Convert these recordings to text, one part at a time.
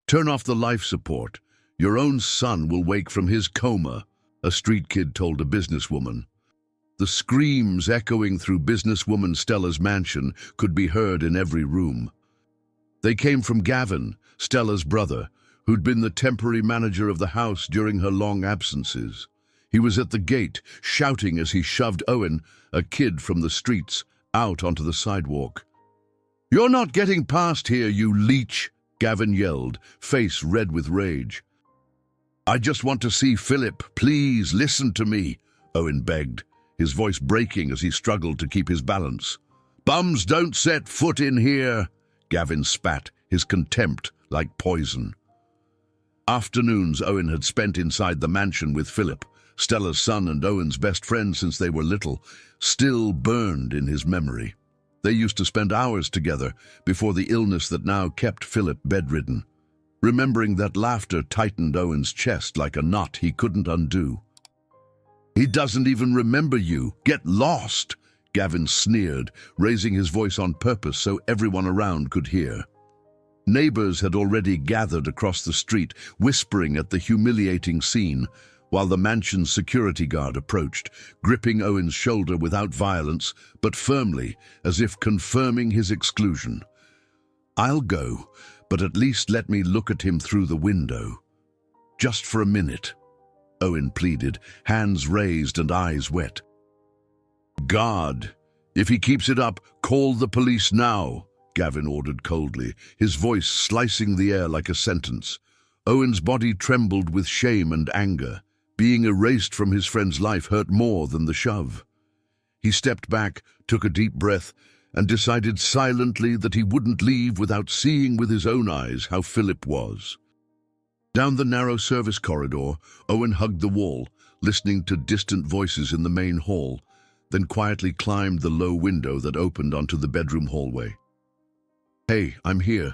Turn off the life support. Your own son will wake from his coma, a street kid told a businesswoman. The screams echoing through businesswoman Stella's mansion could be heard in every room. They came from Gavin, Stella's brother, who'd been the temporary manager of the house during her long absences. He was at the gate, shouting as he shoved Owen, a kid from the streets, out onto the sidewalk. "You're not getting past here, you leech!" Gavin yelled, face red with rage. "I just want to see Philip. Please listen to me," Owen begged, his voice breaking as he struggled to keep his balance. "Bums don't set foot in here," Gavin spat, his contempt like poison. Afternoons Owen had spent inside the mansion with Philip, Stella's son and Owen's best friend since they were little, still burned in his memory. They used to spend hours together before the illness that now kept Philip bedridden. Remembering that laughter tightened Owen's chest like a knot he couldn't undo. "He doesn't even remember you. Get lost," Gavin sneered, raising his voice on purpose so everyone around could hear. Neighbors had already gathered across the street, whispering at the humiliating scene, while the mansion's security guard approached, gripping Owen's shoulder without violence, but firmly, as if confirming his exclusion. "I'll go, but at least let me look at him through the window. Just for a minute," Owen pleaded, hands raised and eyes wet. "God, if he keeps it up, call the police now," Gavin ordered coldly, his voice slicing the air like a sentence. Owen's body trembled with shame and anger. Being erased from his friend's life hurt more than the shove. He stepped back, took a deep breath, and decided silently that he wouldn't leave without seeing with his own eyes how Philip was. Down the narrow service corridor, Owen hugged the wall, listening to distant voices in the main hall, then quietly climbed the low window that opened onto the bedroom hallway. "Hey, I'm here."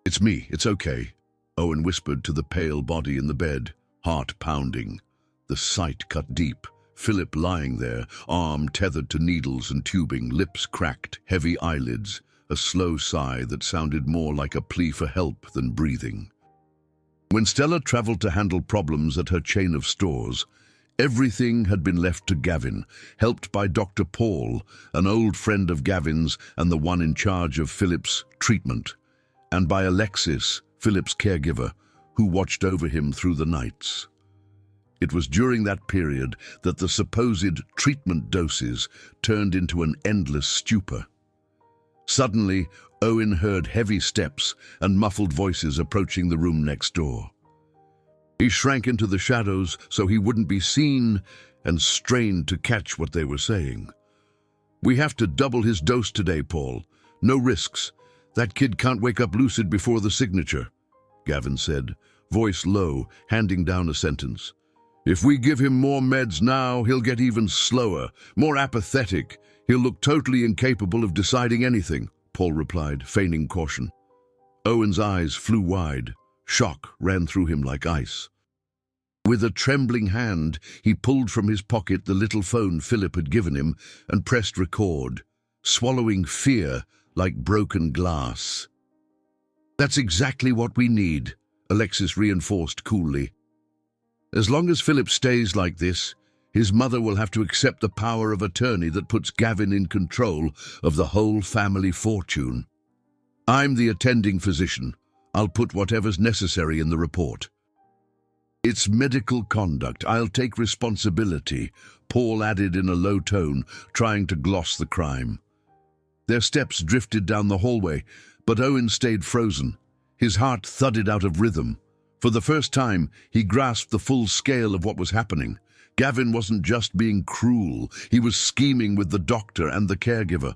"It's me, it's okay," Owen whispered to the pale body in the bed, heart pounding. The sight cut deep. Philip lying there, arm tethered to needles and tubing, lips cracked, heavy eyelids, a slow sigh that sounded more like a plea for help than breathing. When Stella traveled to handle problems at her chain of stores, everything had been left to Gavin, helped by Dr. Paul, an old friend of Gavin's and the one in charge of Philip's treatment, and by Alexis, Philip's caregiver, who watched over him through the nights. It was during that period that the supposed treatment doses turned into an endless stupor. Suddenly, Owen heard heavy steps and muffled voices approaching the room next door. He shrank into the shadows so he wouldn't be seen and strained to catch what they were saying. "We have to double his dose today, Paul. No risks. That kid can't wake up lucid before the signature," Gavin said, voice low, handing down a sentence. "If we give him more meds now, he'll get even slower, more apathetic. He'll look totally incapable of deciding anything," Paul replied, feigning caution. Owen's eyes flew wide. Shock ran through him like ice. With a trembling hand, he pulled from his pocket the little phone Philip had given him and pressed record, swallowing fear like broken glass. "That's exactly what we need," Alexis reinforced coolly. "As long as Philip stays like this, his mother will have to accept the power of attorney that puts Gavin in control of the whole family fortune. I'm the attending physician. I'll put whatever's necessary in the report." "It's medical conduct. I'll take responsibility," Paul added in a low tone, trying to gloss the crime. Their steps drifted down the hallway, but Owen stayed frozen. His heart thudded out of rhythm. For the first time, he grasped the full scale of what was happening. Gavin wasn't just being cruel, he was scheming with the doctor and the caregiver.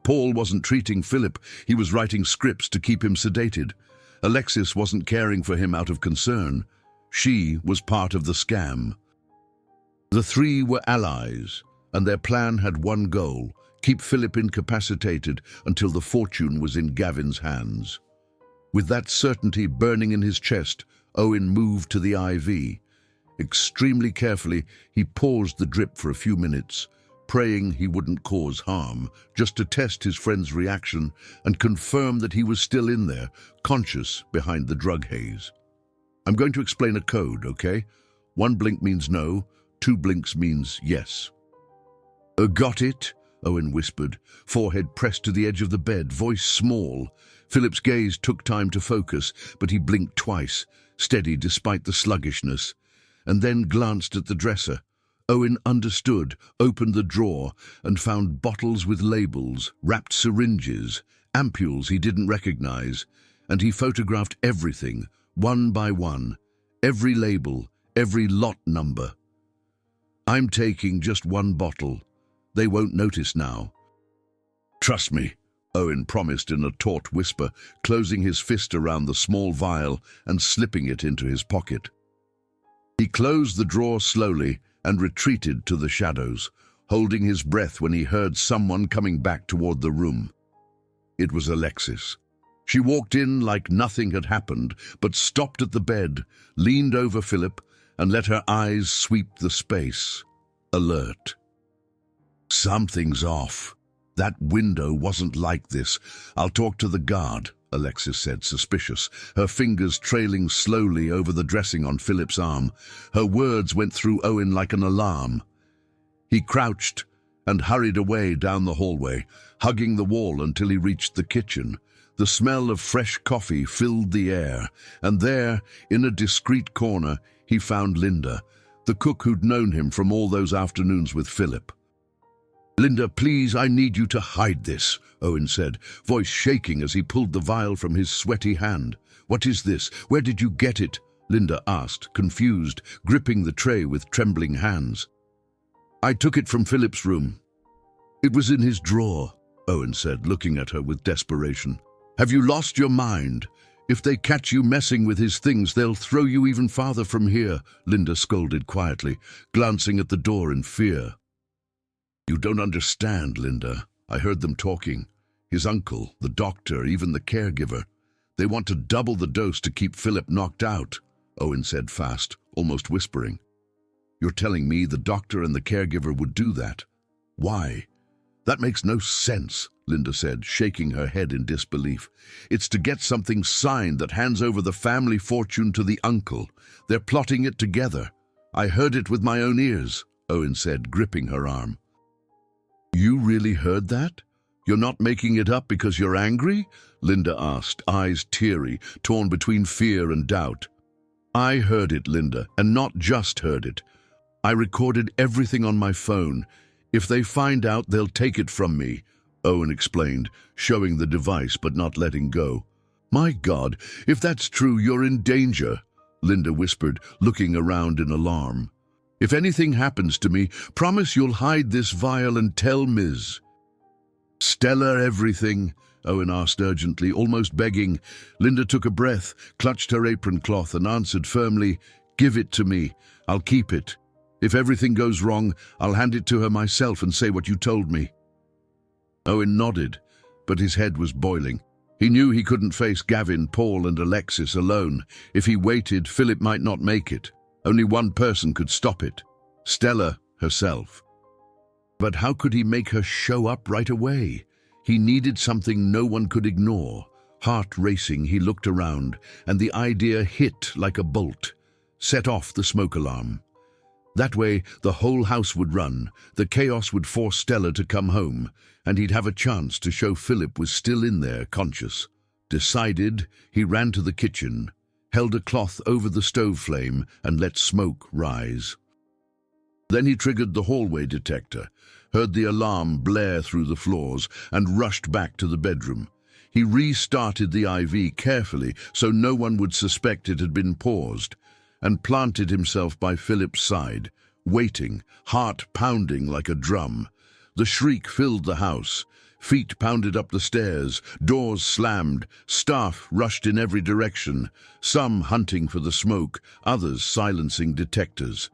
Paul wasn't treating Philip, he was writing scripts to keep him sedated. Alexis wasn't caring for him out of concern. She was part of the scam. The three were allies, and their plan had one goal: keep Philip incapacitated until the fortune was in Gavin's hands. With that certainty burning in his chest, Owen moved to the IV. Extremely carefully, he paused the drip for a few minutes, praying he wouldn't cause harm, just to test his friend's reaction and confirm that he was still in there, conscious behind the drug haze. I'm going to explain a code, okay? 1 blink means no, 2 blinks means yes. Got it? Owen whispered, forehead pressed to the edge of the bed, voice small. Philip's gaze took time to focus, but he blinked twice, steady despite the sluggishness, and then glanced at the dresser. Owen understood, opened the drawer, and found bottles with labels, wrapped syringes, ampules he didn't recognize, and he photographed everything, one by one, every label, every lot number. I'm taking just 1 bottle. They won't notice now. Trust me, Owen promised in a taut whisper, closing his fist around the small vial and slipping it into his pocket. He closed the drawer slowly and retreated to the shadows, holding his breath when he heard someone coming back toward the room. It was Alexis. She walked in like nothing had happened, but stopped at the bed, leaned over Philip, and let her eyes sweep the space. Alert. Something's off. That window wasn't like this. I'll talk to the guard, Alexis said, suspicious, her fingers trailing slowly over the dressing on Philip's arm. Her words went through Owen like an alarm. He crouched and hurried away down the hallway, hugging the wall until he reached the kitchen. The smell of fresh coffee filled the air, and there, in a discreet corner, he found Linda, the cook who'd known him from all those afternoons with Philip. Linda, please, I need you to hide this, Owen said, voice shaking as he pulled the vial from his sweaty hand. What is this? Where did you get it? Linda asked, confused, gripping the tray with trembling hands. I took it from Philip's room. It was in his drawer, Owen said, looking at her with desperation. Have you lost your mind? If they catch you messing with his things, they'll throw you even farther from here, Linda scolded quietly, glancing at the door in fear. You don't understand, Linda. I heard them talking. His uncle, the doctor, even the caregiver. They want to double the dose to keep Philip knocked out, Owen said fast, almost whispering. You're telling me the doctor and the caregiver would do that? Why? That makes no sense, Linda said, shaking her head in disbelief. It's to get something signed that hands over the family fortune to the uncle. They're plotting it together. I heard it with my own ears, Owen said, gripping her arm. You really heard that? You're not making it up because you're angry? Linda asked, eyes teary, torn between fear and doubt. I heard it, Linda, and not just heard it. I recorded everything on my phone. If they find out, they'll take it from me, Owen explained, showing the device but not letting go. My God, if that's true, you're in danger, Linda whispered, looking around in alarm. If anything happens to me, promise you'll hide this vial and tell Ms. Stella everything, Owen asked urgently, almost begging. Linda took a breath, clutched her apron cloth and answered firmly, Give it to me. I'll keep it. If everything goes wrong, I'll hand it to her myself and say what you told me. Owen nodded, but his head was boiling. He knew he couldn't face Gavin, Paul and Alexis alone. If he waited, Philip might not make it. Only one person could stop it, Stella herself. But how could he make her show up right away? He needed something no one could ignore. Heart racing, he looked around, and the idea hit like a bolt. Set off the smoke alarm. That way, the whole house would run. The chaos would force Stella to come home, and he'd have a chance to show Philip was still in there, conscious. Decided, he ran to the kitchen, held a cloth over the stove flame, and let smoke rise. Then he triggered the hallway detector, heard the alarm blare through the floors, and rushed back to the bedroom. He restarted the IV carefully so no one would suspect it had been paused, and planted himself by Philip's side, waiting, heart pounding like a drum. The shriek filled the house. Feet pounded up the stairs, doors slammed, staff rushed in every direction, some hunting for the smoke, others silencing detectors.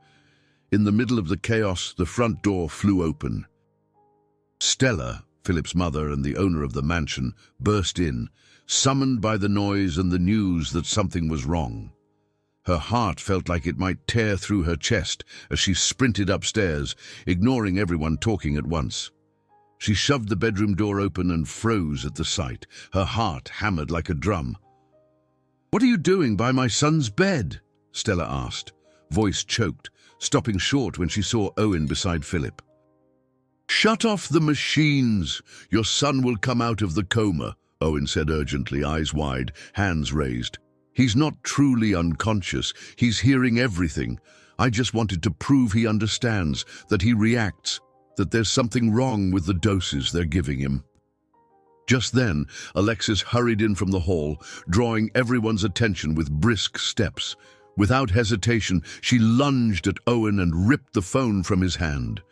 In the middle of the chaos, the front door flew open. Stella, Philip's mother and the owner of the mansion, burst in, summoned by the noise and the news that something was wrong. Her heart felt like it might tear through her chest as she sprinted upstairs, ignoring everyone talking at once. She shoved the bedroom door open and froze at the sight, her heart hammered like a drum. "What are you doing by my son's bed?" Stella asked, voice choked, stopping short when she saw Owen beside Philip. "Shut off the machines. Your son will come out of the coma," Owen said urgently, eyes wide, hands raised. "He's not truly unconscious. He's hearing everything. I just wanted to prove he understands, that he reacts, that there's something wrong with the doses they're giving him." Just then, Alexis hurried in from the hall, drawing everyone's attention with brisk steps. Without hesitation, she lunged at Owen and ripped the phone from his hand.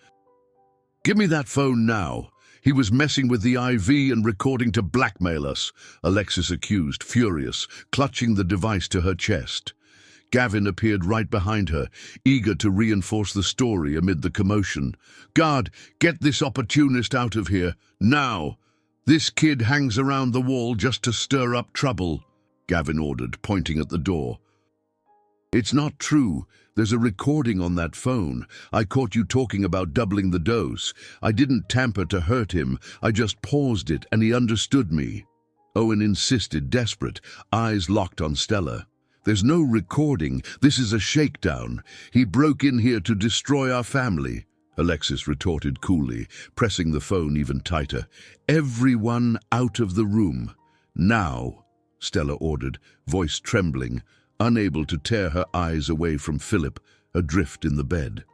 "Give me that phone now. He was messing with the IV and recording to blackmail us," Alexis accused, furious, clutching the device to her chest. Gavin appeared right behind her, eager to reinforce the story amid the commotion. "Guard, get this opportunist out of here, now! This kid hangs around the wall just to stir up trouble," Gavin ordered, pointing at the door. "It's not true. There's a recording on that phone. I caught you talking about doubling the dose. I didn't tamper to hurt him. I just paused it, and he understood me." Owen insisted, desperate, eyes locked on Stella. "There's no recording. This is a shakedown. He broke in here to destroy our family," Alexis retorted coolly, pressing the phone even tighter. "Everyone out of the room. Now," Stella ordered, voice trembling, unable to tear her eyes away from Philip, adrift in the bed.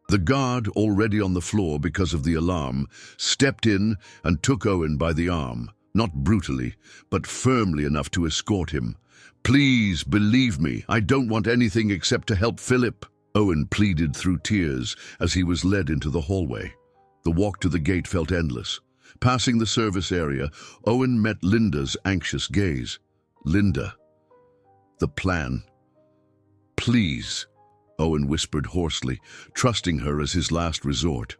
The guard, already on the floor because of the alarm, stepped in and took Owen by the arm, not brutally, but firmly enough to escort him. "Please, believe me, I don't want anything except to help Philip," Owen pleaded through tears as he was led into the hallway. The walk to the gate felt endless. Passing the service area, Owen met Linda's anxious gaze. "Linda, the plan." "Please," Owen whispered hoarsely, trusting her as his last resort.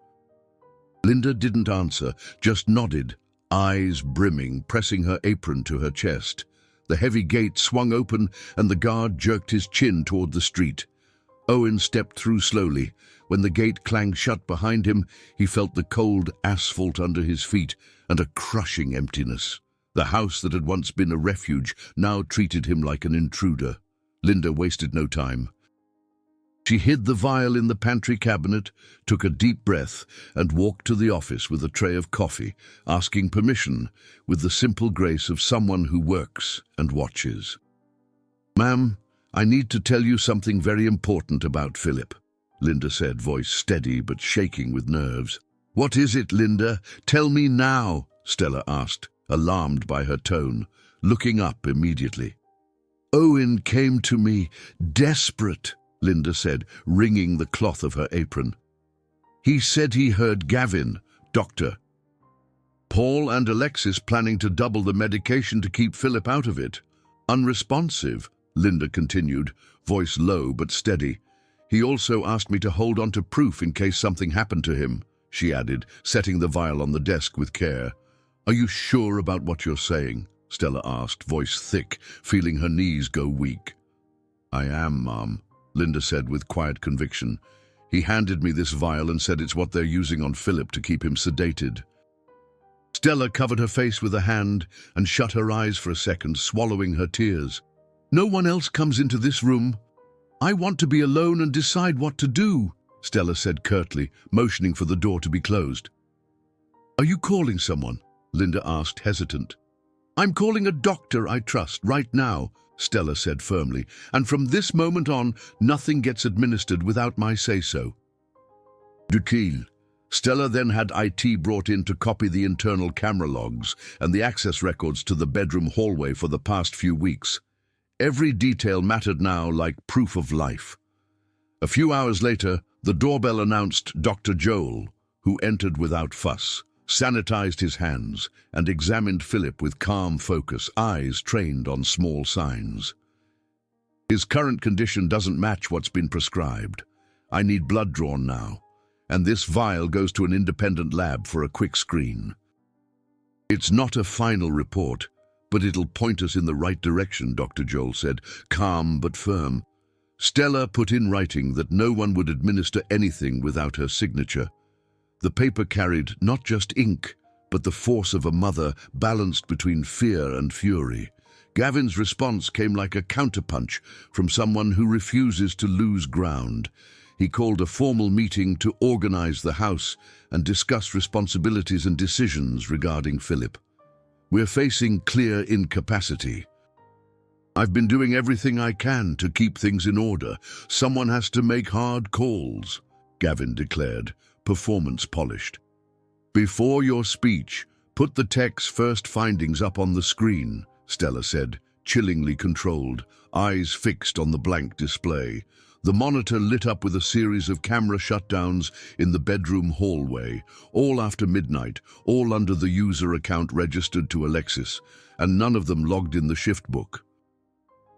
Linda didn't answer, just nodded, eyes brimming, pressing her apron to her chest. The heavy gate swung open and the guard jerked his chin toward the street. Owen stepped through slowly. When the gate clanged shut behind him, he felt the cold asphalt under his feet and a crushing emptiness. The house that had once been a refuge now treated him like an intruder. Linda wasted no time. She hid the vial in the pantry cabinet, took a deep breath, and walked to the office with a tray of coffee, asking permission, with the simple grace of someone who works and watches. "Ma'am, I need to tell you something very important about Philip," Linda said, voice steady but shaking with nerves. "What is it, Linda? Tell me now," Stella asked, alarmed by her tone, looking up immediately. "Owen came to me, desperate," Linda said, wringing the cloth of her apron. "He said he heard Gavin, doctor. Paul and Alexis planning to double the medication to keep Philip out of it. Unresponsive," Linda continued, voice low but steady. "He also asked me to hold on to proof in case something happened to him," she added, setting the vial on the desk with care. "Are you sure about what you're saying?" Stella asked, voice thick, feeling her knees go weak. "I am, Mom," Linda said with quiet conviction. "He handed me this vial and said it's what they're using on Philip to keep him sedated." Stella covered her face with a hand and shut her eyes for a second, swallowing her tears. "No one else comes into this room. I want to be alone and decide what to do," Stella said curtly, motioning for the door to be closed. "Are you calling someone?" Linda asked, hesitant. "I'm calling a doctor I trust right now," Stella said firmly, "and from this moment on, nothing gets administered without my say-so." Dutil. Stella then had IT brought in to copy the internal camera logs and the access records to the bedroom hallway for the past few weeks. Every detail mattered now like proof of life. A few hours later, the doorbell announced Dr. Joel, who entered without fuss, sanitized his hands, and examined Philip with calm focus, eyes trained on small signs. "His current condition doesn't match what's been prescribed. I need blood drawn now, and this vial goes to an independent lab for a quick screen. It's not a final report, But it'll point us in the right direction, Dr. Joel said, calm but firm. Stella put in writing that no one would administer anything without her signature. The paper carried not just ink, but the force of a mother balanced between fear and fury. Gavin's response came like a counterpunch from someone who refuses to lose ground. He called a formal meeting to organize the house and discuss responsibilities and decisions regarding Philip. We're facing clear incapacity. I've been doing everything I can to keep things in order. Someone has to make hard calls, Gavin declared, performance polished. Before your speech, put the tech's first findings up on the screen, Stella said, chillingly controlled, eyes fixed on the blank display. The monitor lit up with a series of camera shutdowns in the bedroom hallway, all after midnight, all under the user account registered to Alexis, and none of them logged in the shift book.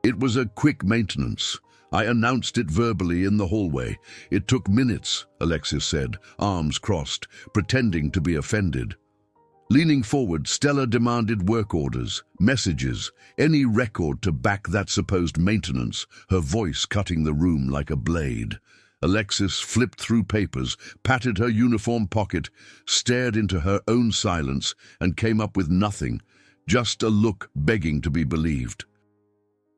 It was a quick maintenance. I announced it verbally in the hallway. It took minutes, Alexis said, arms crossed, pretending to be offended. Leaning forward, Stella demanded work orders, messages, any record to back that supposed maintenance, her voice cutting the room like a blade. Alexis flipped through papers, patted her uniform pocket, stared into her own silence, and came up with nothing, just a look begging to be believed.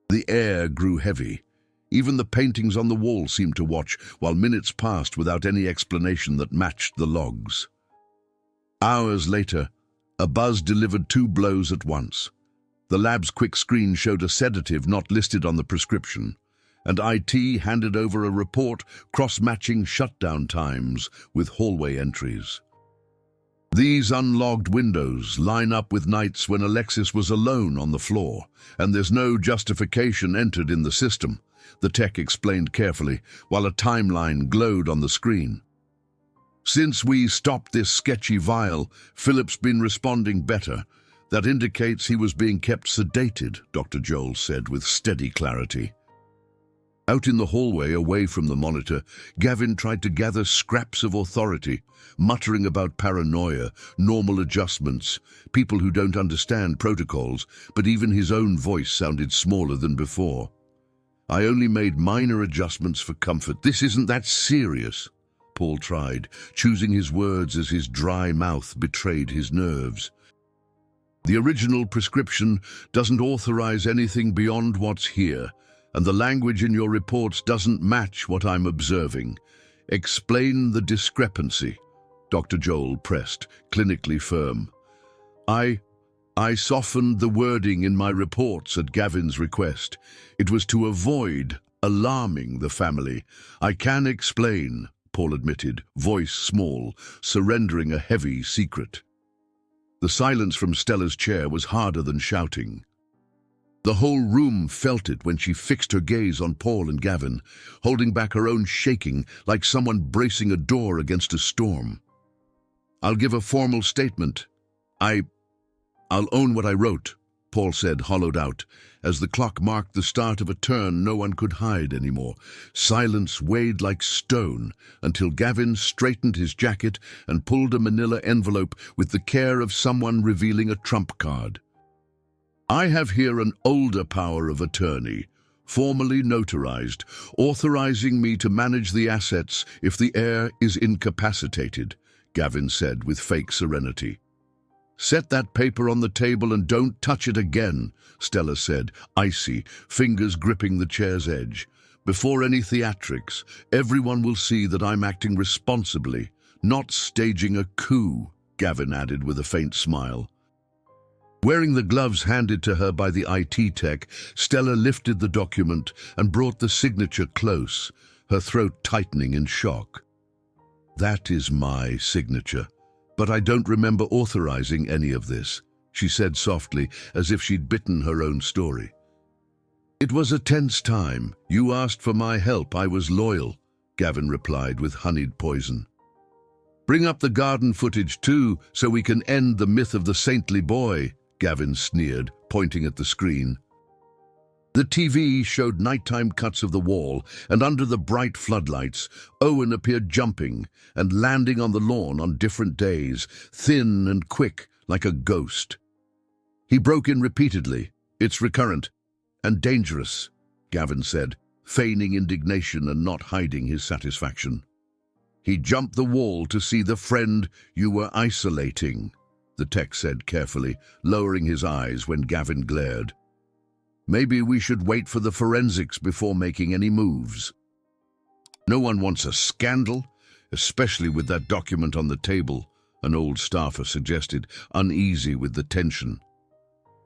The air grew heavy. Even the paintings on the wall seemed to watch, while minutes passed without any explanation that matched the logs. Hours later, a buzz delivered 2 blows at once. The lab's quick screen showed a sedative not listed on the prescription, and IT handed over a report cross-matching shutdown times with hallway entries. These unlogged windows line up with nights when Alexis was alone on the floor, and there's no justification entered in the system, the tech explained carefully, while a timeline glowed on the screen. Since we stopped this sketchy vial, Philip's been responding better. That indicates he was being kept sedated, Dr. Joel said with steady clarity. Out in the hallway, away from the monitor, Gavin tried to gather scraps of authority, muttering about paranoia, normal adjustments, people who don't understand protocols, but even his own voice sounded smaller than before. I only made minor adjustments for comfort. This isn't that serious, Paul tried, choosing his words as his dry mouth betrayed his nerves. The original prescription doesn't authorize anything beyond what's here, and the language in your reports doesn't match what I'm observing. Explain the discrepancy, Dr. Joel pressed, clinically firm. I softened the wording in my reports at Gavin's request. It was to avoid alarming the family. I can explain, Paul admitted, voice small, surrendering a heavy secret. The silence from Stella's chair was harder than shouting. The whole room felt it when she fixed her gaze on Paul and Gavin, holding back her own shaking like someone bracing a door against a storm. I'll give a formal statement. I'll own what I wrote, Paul said, hollowed out. As the clock marked the start of a turn no one could hide anymore. Silence weighed like stone until Gavin straightened his jacket and pulled a manila envelope with the care of someone revealing a trump card. I have here an older power of attorney, formally notarized, authorizing me to manage the assets if the heir is incapacitated, Gavin said with fake serenity. Set that paper on the table and don't touch it again, Stella said, icy, fingers gripping the chair's edge. Before any theatrics, everyone will see that I'm acting responsibly, not staging a coup, Gavin added with a faint smile. Wearing the gloves handed to her by the IT tech, Stella lifted the document and brought the signature close, her throat tightening in shock. That is my signature, but I don't remember authorizing any of this, she said softly, as if she'd bitten her own story. It was a tense time. You asked for my help. I was loyal, Gavin replied with honeyed poison. Bring up the garden footage too, so we can end the myth of the saintly boy, Gavin sneered, pointing at the screen. The TV showed nighttime cuts of the wall, and under the bright floodlights, Owen appeared jumping and landing on the lawn on different days, thin and quick like a ghost. He broke in repeatedly. It's recurrent and dangerous, Gavin said, feigning indignation and not hiding his satisfaction. He jumped the wall to see the friend you were isolating, the tech said carefully, lowering his eyes when Gavin glared. Maybe we should wait for the forensics before making any moves. No one wants a scandal, especially with that document on the table, an old staffer suggested, uneasy with the tension.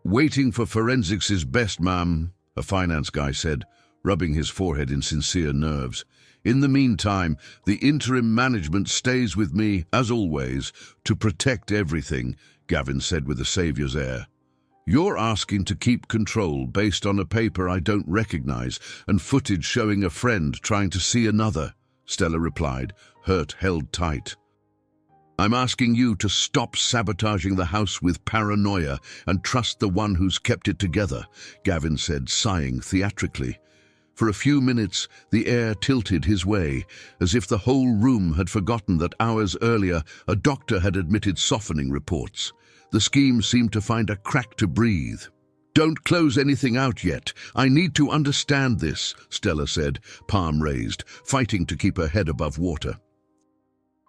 Waiting for forensics is best, ma'am, a finance guy said, rubbing his forehead in sincere nerves. In the meantime, the interim management stays with me, as always, to protect everything, Gavin said with a savior's air. You're asking to keep control based on a paper I don't recognize and footage showing a friend trying to see another, Stella replied, hurt held tight. I'm asking you to stop sabotaging the house with paranoia and trust the one who's kept it together, Gavin said, sighing theatrically. For a few minutes, the air tilted his way, as if the whole room had forgotten that hours earlier a doctor had admitted softening reports. The scheme seemed to find a crack to breathe. Don't close anything out yet. I need to understand this, Stella said, palm raised, fighting to keep her head above water.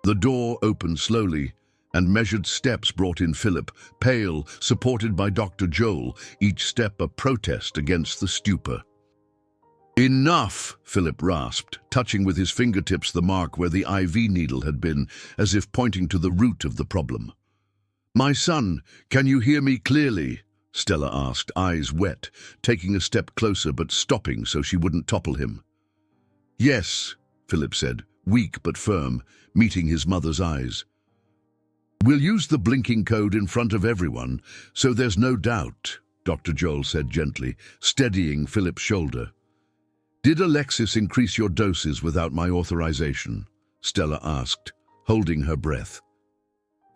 The door opened slowly, and measured steps brought in Philip, pale, supported by Dr. Joel, each step a protest against the stupor. Enough, Philip rasped, touching with his fingertips the mark where the IV needle had been, as if pointing to the root of the problem. My son, can you hear me clearly? Stella asked, eyes wet, taking a step closer but stopping so she wouldn't topple him. Yes, Philip said, weak but firm, meeting his mother's eyes. We'll use the blinking code in front of everyone, so there's no doubt, Dr. Joel said gently, steadying Philip's shoulder. Did Alexis increase your doses without my authorization? Stella asked, holding her breath.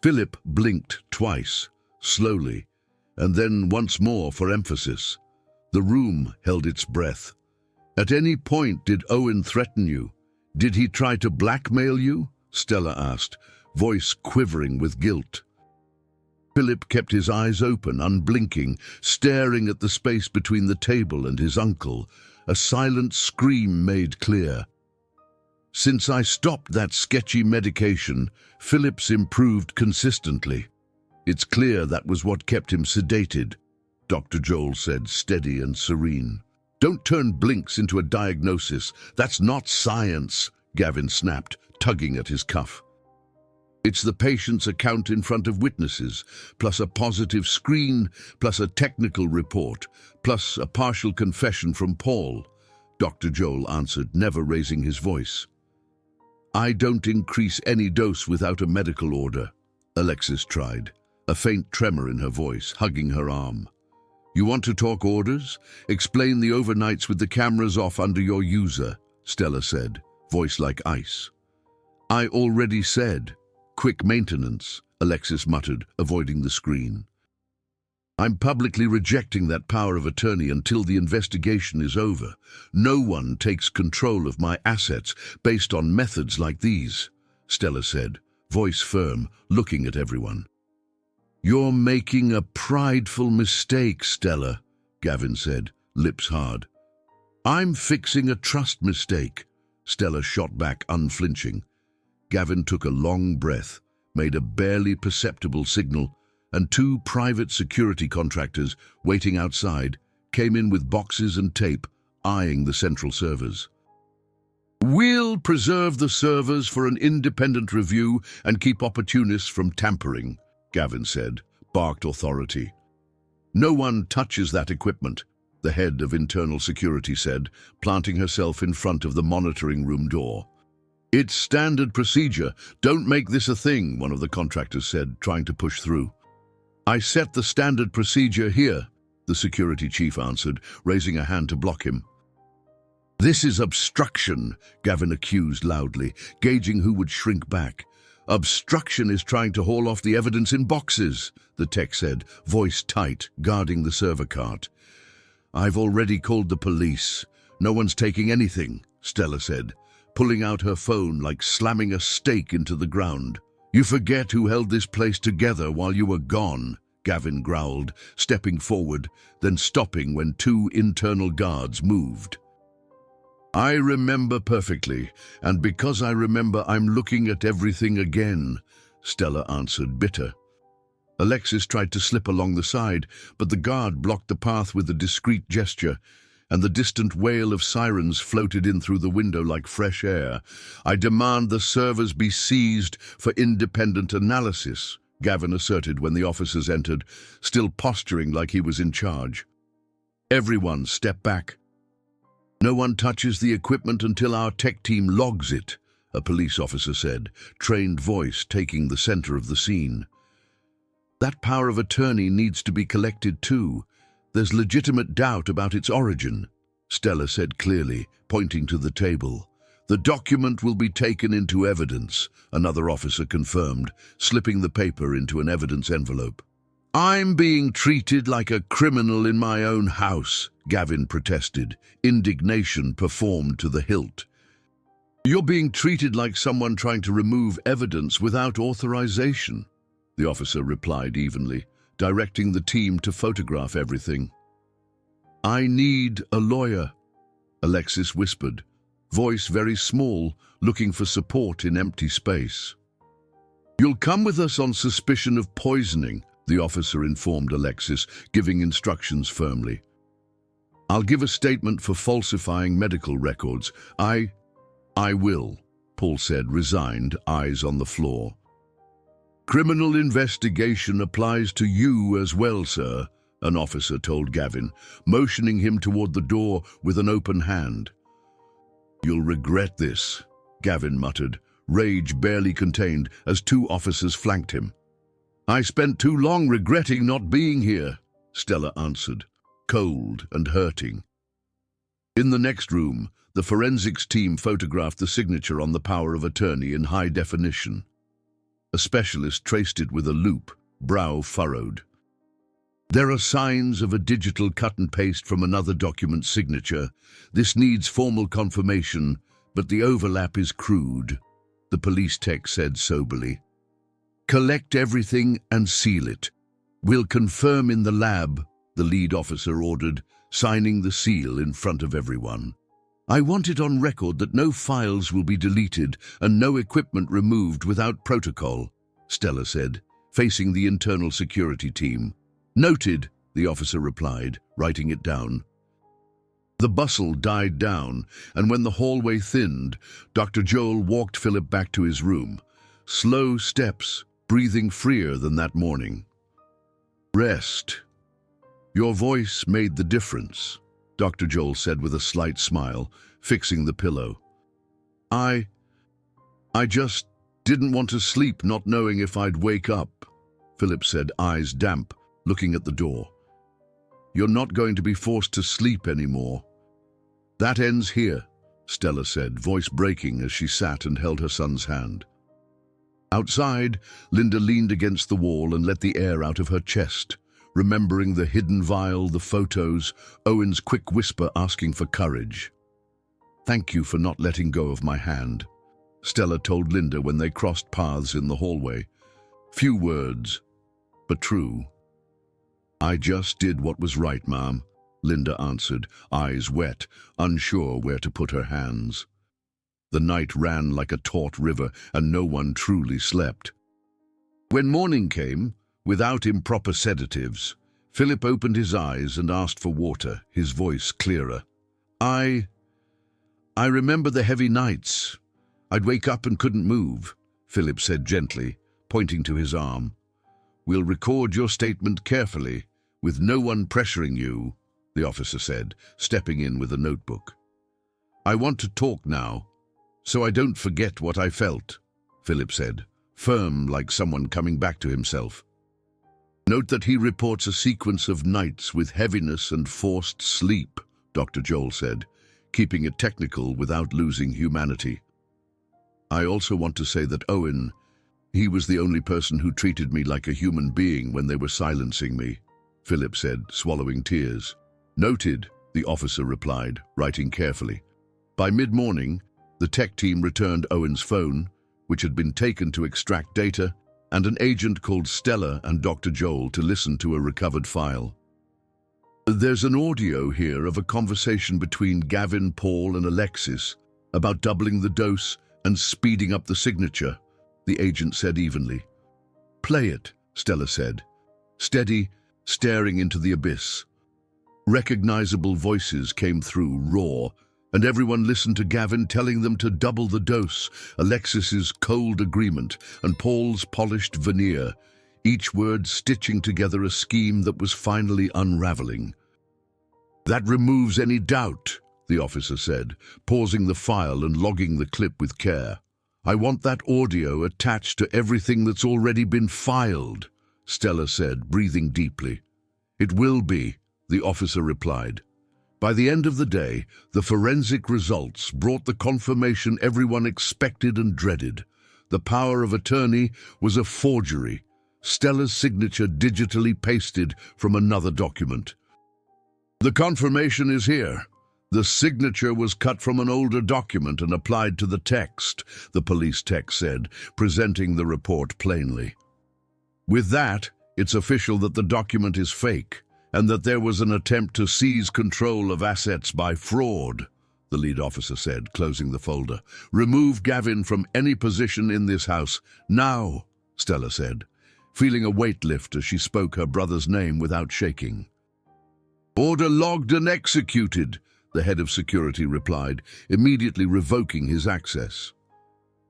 Philip blinked twice, slowly, and then once more for emphasis. The room held its breath. At any point did Owen threaten you? Did he try to blackmail you? Stella asked, voice quivering with guilt. Philip kept his eyes open, unblinking, staring at the space between the table and his uncle. A silent scream made clear. Since I stopped that sketchy medication, Philip's improved consistently. It's clear that was what kept him sedated, Dr. Joel said, steady and serene. Don't turn blinks into a diagnosis. That's not science, Gavin snapped, tugging at his cuff. It's the patient's account in front of witnesses, plus a positive screen, plus a technical report, plus a partial confession from Paul, Dr. Joel answered, never raising his voice. I don't increase any dose without a medical order, Alexis tried, a faint tremor in her voice, hugging her arm. You want to talk orders? Explain the overnights with the cameras off under your user, Stella said, voice like ice. I already said. Quick maintenance, Alexis muttered, avoiding the screen. I'm publicly rejecting that power of attorney until the investigation is over. No one takes control of my assets based on methods like these, Stella said, voice firm, looking at everyone. You're making a prideful mistake, Stella, Gavin said, lips hard. I'm fixing a trust mistake, Stella shot back, unflinching. Gavin took a long breath, made a barely perceptible signal, and two private security contractors, waiting outside, came in with boxes and tape, eyeing the central servers. We'll preserve the servers for an independent review and keep opportunists from tampering, Gavin said, barked authority. No one touches that equipment, the head of internal security said, planting herself in front of the monitoring room door. It's standard procedure. Don't make this a thing, one of the contractors said, trying to push through. I set the standard procedure here, the security chief answered, raising a hand to block him. This is obstruction, Gavin accused loudly, gauging who would shrink back. Obstruction is trying to haul off the evidence in boxes, the tech said, voice tight, guarding the server cart. I've already called the police. No one's taking anything, Stella said, pulling out her phone like slamming a stake into the ground. You forget who held this place together while you were gone, Gavin growled, stepping forward, then stopping when two internal guards moved. I remember perfectly, and because I remember I'm looking at everything again, Stella answered, bitter. Alexis tried to slip along the side, but the guard blocked the path with a discreet gesture, and the distant wail of sirens floated in through the window like fresh air. I demand the servers be seized for independent analysis, Gavin asserted when the officers entered, still posturing like he was in charge. Everyone step back. No one touches the equipment until our tech team logs it, a police officer said, trained voice taking the center of the scene. That power of attorney needs to be collected too. There's legitimate doubt about its origin, Stella said clearly, pointing to the table. The document will be taken into evidence, another officer confirmed, slipping the paper into an evidence envelope. I'm being treated like a criminal in my own house, Gavin protested, indignation performed to the hilt. You're being treated like someone trying to remove evidence without authorization, the officer replied evenly, directing the team to photograph everything. I need a lawyer, Alexis whispered, voice very small, looking for support in empty space. You'll come with us on suspicion of poisoning, the officer informed Alexis, giving instructions firmly. I'll give a statement for falsifying medical records. I will, Paul said, resigned, eyes on the floor. Criminal investigation applies to you as well, sir, an officer told Gavin, motioning him toward the door with an open hand. You'll regret this, Gavin muttered, rage barely contained as two officers flanked him. I spent too long regretting not being here, Stella answered, cold and hurting. In the next room, the forensics team photographed the signature on the power of attorney in high definition. A specialist traced it with a loupe, brow furrowed. There are signs of a digital cut and paste from another document's signature. This needs formal confirmation, but the overlap is crude, the police tech said soberly. Collect everything and seal it. We'll confirm in the lab, the lead officer ordered, signing the seal in front of everyone. I want it on record that no files will be deleted and no equipment removed without protocol, Stella said, facing the internal security team. Noted, the officer replied, writing it down. The bustle died down, and when the hallway thinned, Dr. Joel walked Philip back to his room. Slow steps, breathing freer than that morning. Rest. Your voice made the difference, Dr. Joel said with a slight smile, fixing the pillow. I just didn't want to sleep not knowing if I'd wake up, Philip said, eyes damp, looking at the door. You're not going to be forced to sleep anymore. That ends here, Stella said, voice breaking as she sat and held her son's hand. Outside, Linda leaned against the wall and let the air out of her chest, remembering the hidden vial, the photos, Owen's quick whisper asking for courage. Thank you for not letting go of my hand, Stella told Linda when they crossed paths in the hallway. Few words, but true. I just did what was right, Ma'am, Linda answered, eyes wet, unsure where to put her hands. The night ran like a taut river, and no one truly slept. When morning came, without improper sedatives, Philip opened his eyes and asked for water, his voice clearer. I remember the heavy nights. I'd wake up and couldn't move, Philip said gently, pointing to his arm. We'll record your statement carefully, with no one pressuring you, the officer said, stepping in with a notebook. I want to talk now, so I don't forget what I felt, Philip said, firm like someone coming back to himself. Note that he reports a sequence of nights with heaviness and forced sleep, Dr. Joel said, keeping it technical without losing humanity. I also want to say that Owen, he was the only person who treated me like a human being when they were silencing me, Philip said, swallowing tears. Noted, the officer replied, writing carefully. By mid-morning, the tech team returned Owen's phone, which had been taken to extract data, and an agent called Stella and Dr. Joel to listen to a recovered file. There's an audio here of a conversation between Gavin, Paul, and Alexis about doubling the dose and speeding up the signature, the agent said evenly. Play it, Stella said, steady, staring into the abyss. Recognizable voices came through, raw, and everyone listened to Gavin telling them to double the dose, Alexis's cold agreement and Paul's polished veneer, each word stitching together a scheme that was finally unraveling. That removes any doubt, the officer said, pausing the file and logging the clip with care. I want that audio attached to everything that's already been filed, Stella said, breathing deeply. It will be, the officer replied. By the end of the day, the forensic results brought the confirmation everyone expected and dreaded. The power of attorney was a forgery, Stella's signature digitally pasted from another document. The confirmation is here. The signature was cut from an older document and applied to the text, the police tech said, presenting the report plainly. With that, it's official that the document is fake, and that there was an attempt to seize control of assets by fraud, the lead officer said, closing the folder. Remove Gavin from any position in this house, now, Stella said, feeling a weight lift as she spoke her brother's name without shaking. Order logged and executed, the head of security replied, immediately revoking his access.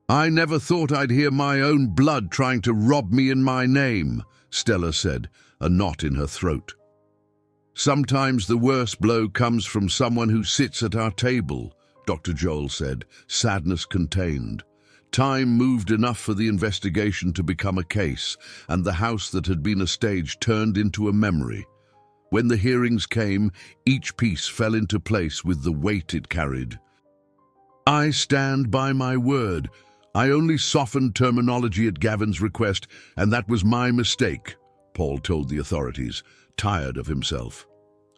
I never thought I'd hear my own blood trying to rob me in my name, Stella said, a knot in her throat. Sometimes the worst blow comes from someone who sits at our table, Dr. Joel said, sadness contained. Time moved enough for the investigation to become a case, and the house that had been a stage turned into a memory. When the hearings came, each piece fell into place with the weight it carried. I stand by my word. I only softened terminology at Gavin's request, and that was my mistake, Paul told the authorities, tired of himself.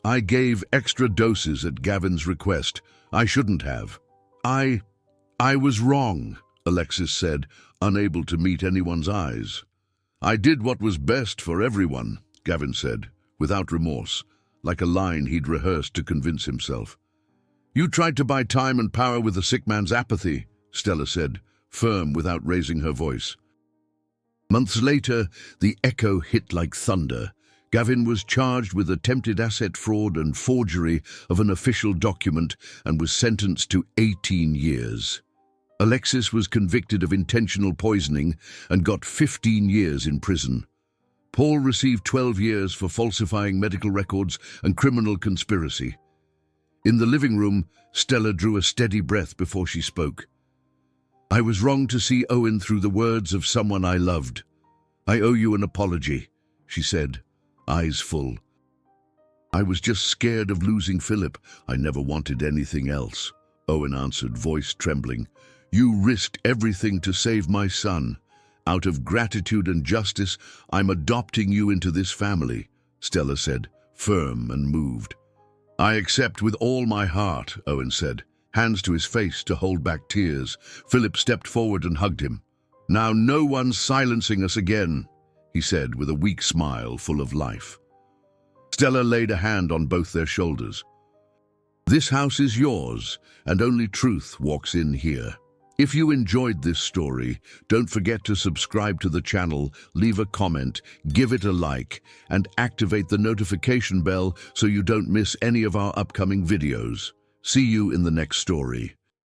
I gave extra doses at Gavin's request. I shouldn't have. I was wrong, Alexis said, unable to meet anyone's eyes. I did what was best for everyone, Gavin said, without remorse, like a line he'd rehearsed to convince himself. You tried to buy time and power with a sick man's apathy, Stella said, firm without raising her voice. Months later, the echo hit like thunder. Gavin was charged with attempted asset fraud and forgery of an official document and was sentenced to 18 years. Alexis was convicted of intentional poisoning and got 15 years in prison. Paul received 12 years for falsifying medical records and criminal conspiracy. In the living room, Stella drew a steady breath before she spoke. I was wrong to see Owen through the words of someone I loved. I owe you an apology, she said, eyes full. I was just scared of losing Philip. I never wanted anything else, Owen answered, voice trembling. You risked everything to save my son. Out of gratitude and justice, I'm adopting you into this family, Stella said, firm and moved. I accept with all my heart, Owen said, hands to his face to hold back tears. Philip stepped forward and hugged him. Now no one's silencing us again, he said with a weak smile full of life. Stella laid a hand on both their shoulders. This house is yours, and only truth walks in here. If you enjoyed this story, don't forget to subscribe to the channel, leave a comment, give it a like, and activate the notification bell so you don't miss any of our upcoming videos. See you in the next story.